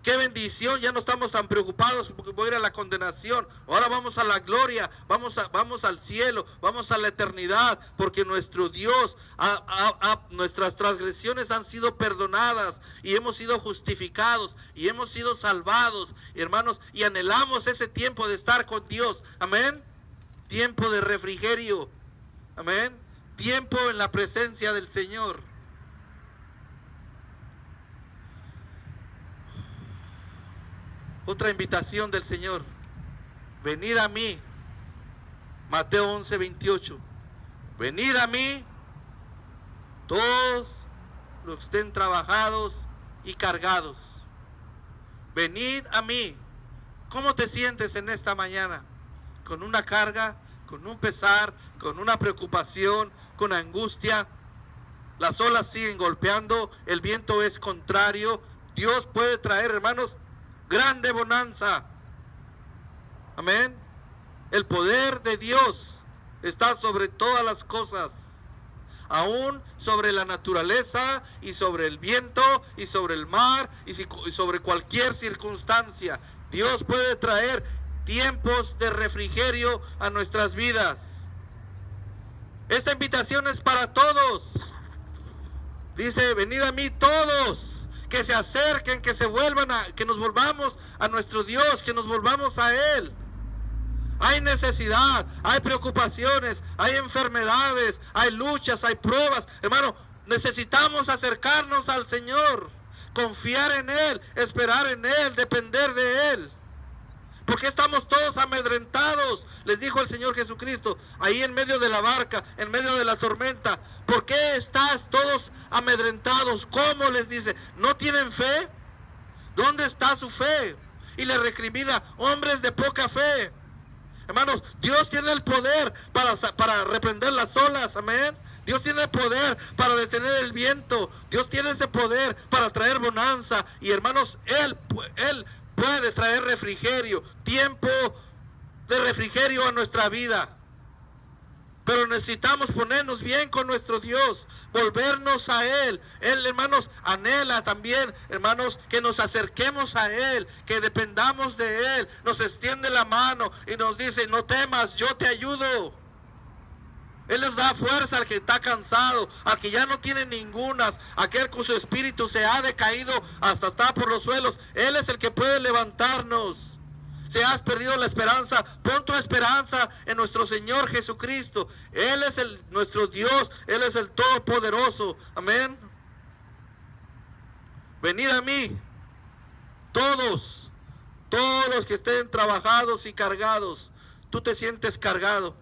Qué bendición, ya no estamos tan preocupados porque voy a ir a la condenación. Ahora vamos a la gloria, vamos al cielo, vamos a la eternidad, porque nuestro Dios, nuestras transgresiones han sido perdonadas y hemos sido justificados y hemos sido salvados, hermanos, y anhelamos ese tiempo de estar con Dios. Amén. Tiempo de refrigerio. Amén. Tiempo en la presencia del Señor. Otra invitación del Señor. Venid a mí. Mateo 11:28. Venid a mí, todos los que estén trabajados y cargados. Venid a mí. ¿Cómo te sientes en esta mañana? ¿Con una carga? ¿Con un pesar? ¿Con una preocupación? ¿Con angustia? Las olas siguen golpeando. El viento es contrario. Dios puede traer, hermanos, grande bonanza. Amén. El poder de Dios está sobre todas las cosas, aún sobre la naturaleza y sobre el viento y sobre el mar y sobre cualquier circunstancia. Dios puede traer tiempos de refrigerio a nuestras vidas. Esta invitación es para todos. Dice, venid a mí todos, que se acerquen, que que nos volvamos a nuestro Dios, que nos volvamos a Él. Hay necesidad, hay preocupaciones, hay enfermedades, hay luchas, hay pruebas. Hermano, necesitamos acercarnos al Señor, confiar en Él, esperar en Él, depender de Él. ¿Por qué estamos todos amedrentados? Les dijo el Señor Jesucristo, ahí en medio de la barca, en medio de la tormenta. ¿Por qué estás todos amedrentados? ¿Cómo? Les dice, ¿no tienen fe? ¿Dónde está su fe? Y le recrimina, hombres de poca fe. Hermanos, Dios tiene el poder para reprender las olas, amén. Dios tiene el poder para detener el viento. Dios tiene ese poder para traer bonanza. Y hermanos, Él puede traer refrigerio, tiempo de refrigerio a nuestra vida. Pero necesitamos ponernos bien con nuestro Dios, volvernos a Él. Él, hermanos, anhela también, hermanos, que nos acerquemos a Él, que dependamos de Él. Nos extiende la mano y nos dice, no temas, yo te ayudo. Él les da fuerza al que está cansado, al que ya no tiene ningunas, aquel cuyo espíritu se ha decaído hasta estar por los suelos. Él es el que puede levantarnos. Si has perdido la esperanza, pon tu esperanza en nuestro Señor Jesucristo. Él es nuestro Dios, Él es el Todopoderoso. Amén. Venid a mí, todos los que estén trabajados y cargados. Tú te sientes cargado,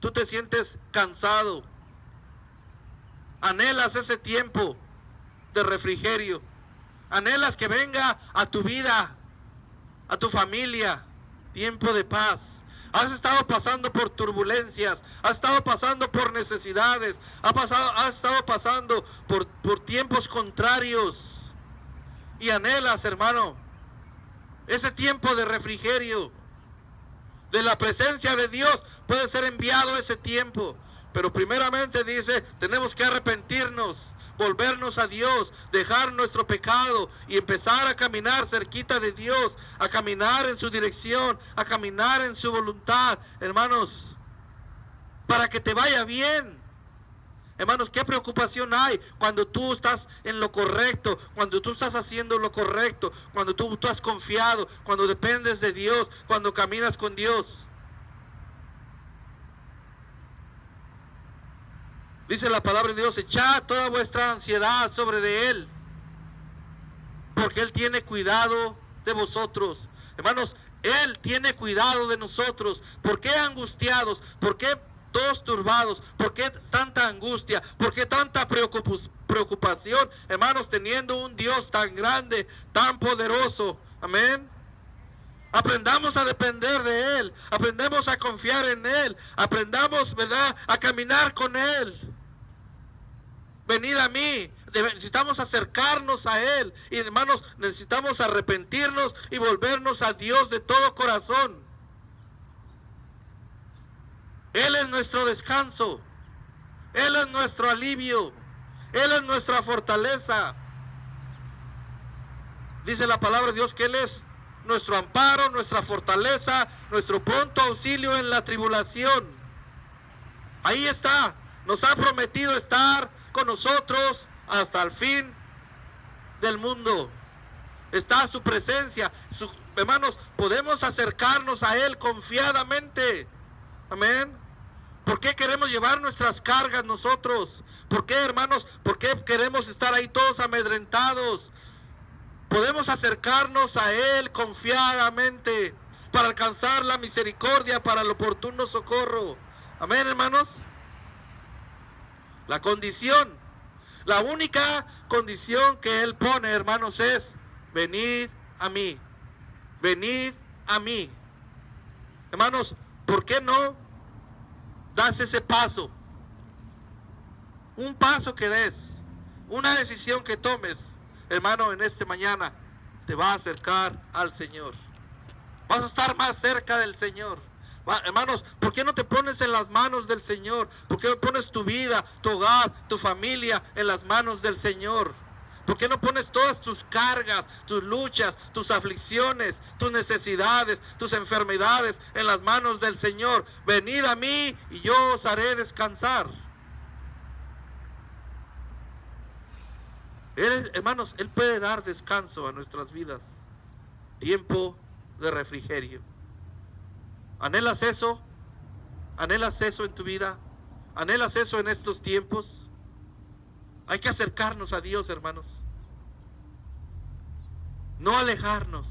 tú te sientes cansado. Anhelas ese tiempo de refrigerio. Anhelas que venga a tu vida, a tu familia, tiempo de paz. Has estado pasando por turbulencias, has estado pasando por necesidades, has estado pasando por tiempos contrarios. Y anhelas, hermano, ese tiempo de refrigerio. De la presencia de Dios puede ser enviado ese tiempo. Pero primeramente dice, tenemos que arrepentirnos, volvernos a Dios, dejar nuestro pecado y empezar a caminar cerquita de Dios, a caminar en su dirección, a caminar en su voluntad, hermanos, para que te vaya bien. Hermanos, ¿qué preocupación hay cuando tú estás en lo correcto, cuando tú estás haciendo lo correcto, cuando tú has confiado, cuando dependes de Dios, cuando caminas con Dios? Dice la palabra de Dios, echad toda vuestra ansiedad sobre de Él, porque Él tiene cuidado de vosotros. Hermanos, Él tiene cuidado de nosotros. ¿Por qué angustiados? ¿Por qué todos turbados? ¿Por qué tanta angustia? ¿Por qué tanta preocupación? Hermanos, teniendo un Dios tan grande, tan poderoso. Amén. Aprendamos a depender de Él. Aprendamos a confiar en Él. Aprendamos, ¿verdad?, a caminar con Él. Venid a mí. Necesitamos acercarnos a Él. Y hermanos, necesitamos arrepentirnos y volvernos a Dios de todo corazón. Él es nuestro descanso. Él es nuestro alivio. Él es nuestra fortaleza. Dice la palabra de Dios que Él es nuestro amparo, nuestra fortaleza, nuestro pronto auxilio en la tribulación. Ahí está. Nos ha prometido estar con nosotros hasta el fin del mundo. Está su presencia. Hermanos, podemos acercarnos a Él confiadamente. Amén. ¿Por qué queremos llevar nuestras cargas nosotros? ¿Por qué, hermanos? ¿Por qué queremos estar ahí todos amedrentados? Podemos acercarnos a Él confiadamente para alcanzar la misericordia, para el oportuno socorro. Amén, hermanos. La condición, la única condición que Él pone, hermanos, es venid a mí. Venid a mí. Hermanos, ¿por qué no das ese paso? Un paso que des, una decisión que tomes, hermano, en esta mañana te va a acercar al Señor. Vas a estar más cerca del Señor. Hermanos, ¿por qué no te pones en las manos del Señor? ¿Por qué no pones tu vida, tu hogar, tu familia en las manos del Señor? ¿Por qué no pones todas tus cargas, tus luchas, tus aflicciones, tus necesidades, tus enfermedades en las manos del Señor? Venid a mí y yo os haré descansar. Hermanos, Él puede dar descanso a nuestras vidas. Tiempo de refrigerio. ¿Anhelas eso? ¿Anhelas eso en tu vida? ¿Anhelas eso en estos tiempos? Hay que acercarnos a Dios, hermanos. No alejarnos.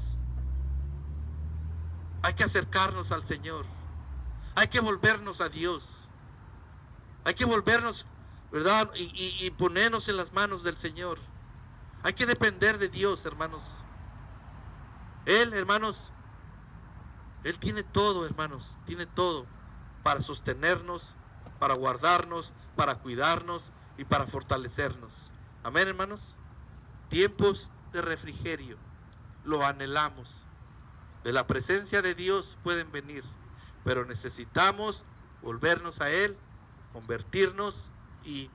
Hay que acercarnos al Señor. Hay que volvernos a Dios. Hay que volvernos, ¿verdad? Y ponernos en las manos del Señor. Hay que depender de Dios, hermanos. Él, hermanos, Él tiene todo, hermanos. Tiene todo para sostenernos, para guardarnos, para cuidarnos y para fortalecernos. Amén, hermanos. Tiempos de refrigerio. Lo anhelamos. De la presencia de Dios pueden venir, pero necesitamos volvernos a Él, convertirnos y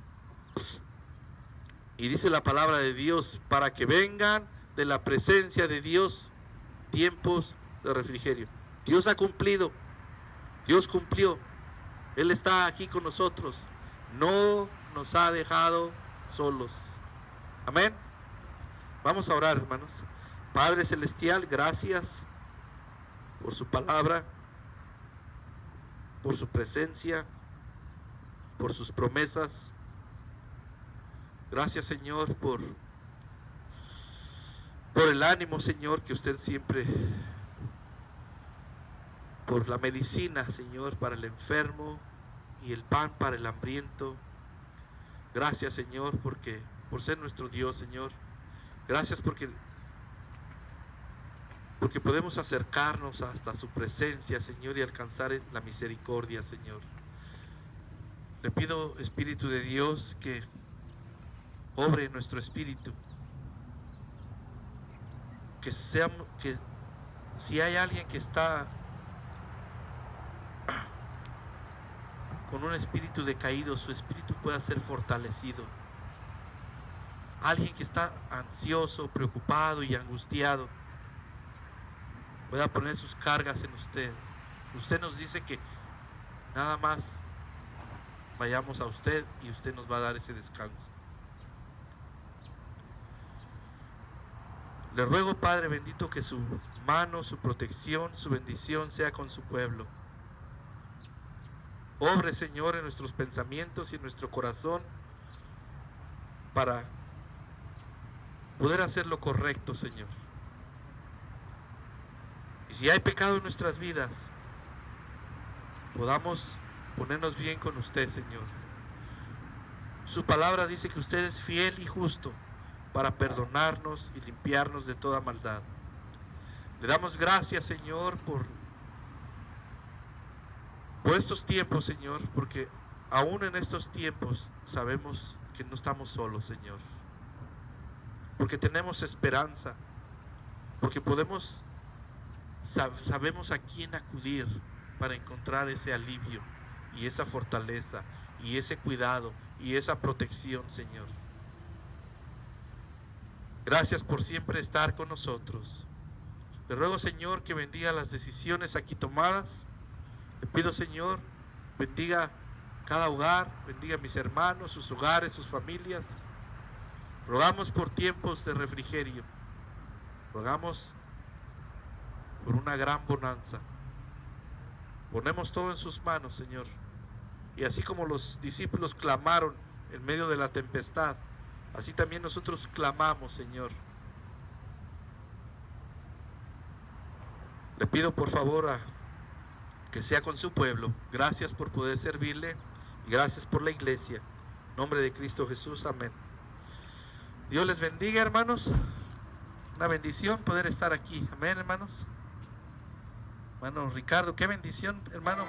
dice la palabra de Dios, para que vengan de la presencia de Dios tiempos de refrigerio. Dios ha cumplido, Dios cumplió, Él está aquí con nosotros, no nos ha dejado solos. Amén. Vamos a orar, hermanos. Padre Celestial, gracias por su palabra, por su presencia, por sus promesas. Gracias, Señor, por el ánimo, Señor, que usted siempre, por la medicina, Señor, para el enfermo y el pan para el hambriento. Gracias, Señor, por ser nuestro Dios, Señor. Gracias porque podemos acercarnos hasta su presencia, Señor, y alcanzar la misericordia, Señor. Le pido, Espíritu de Dios, que obre en nuestro espíritu, que si hay alguien que está con un espíritu decaído, su espíritu pueda ser fortalecido. Alguien que está ansioso, preocupado y angustiado, pueda poner sus cargas en usted. Usted nos dice que nada más vayamos a usted y usted nos va a dar ese descanso. Le ruego, Padre bendito, que su mano, su protección, su bendición sea con su pueblo. Obre, Señor, en nuestros pensamientos y en nuestro corazón para poder hacer lo correcto, Señor. Y si hay pecado en nuestras vidas, podamos ponernos bien con usted, Señor. Su palabra dice que usted es fiel y justo para perdonarnos y limpiarnos de toda maldad. Le damos gracias, Señor, por estos tiempos, Señor, porque aún en estos tiempos sabemos que no estamos solos, Señor. Porque tenemos esperanza, porque sabemos a quién acudir para encontrar ese alivio y esa fortaleza y ese cuidado y esa protección, Señor. Gracias por siempre estar con nosotros. Le ruego, Señor, que bendiga las decisiones aquí tomadas. Le pido, Señor, bendiga cada hogar, bendiga a mis hermanos, sus hogares, sus familias. Rogamos por tiempos de refrigerio. Rogamos por una gran bonanza. Ponemos todo en sus manos, Señor. Y así como los discípulos clamaron en medio de la tempestad, así también nosotros clamamos, Señor. Le pido por favor que sea con su pueblo. Gracias por poder servirle y gracias por la iglesia. En nombre de Cristo Jesús, amén. Dios les bendiga, hermanos. Una bendición poder estar aquí. Amén, hermanos. Hermano Ricardo, qué bendición, hermano.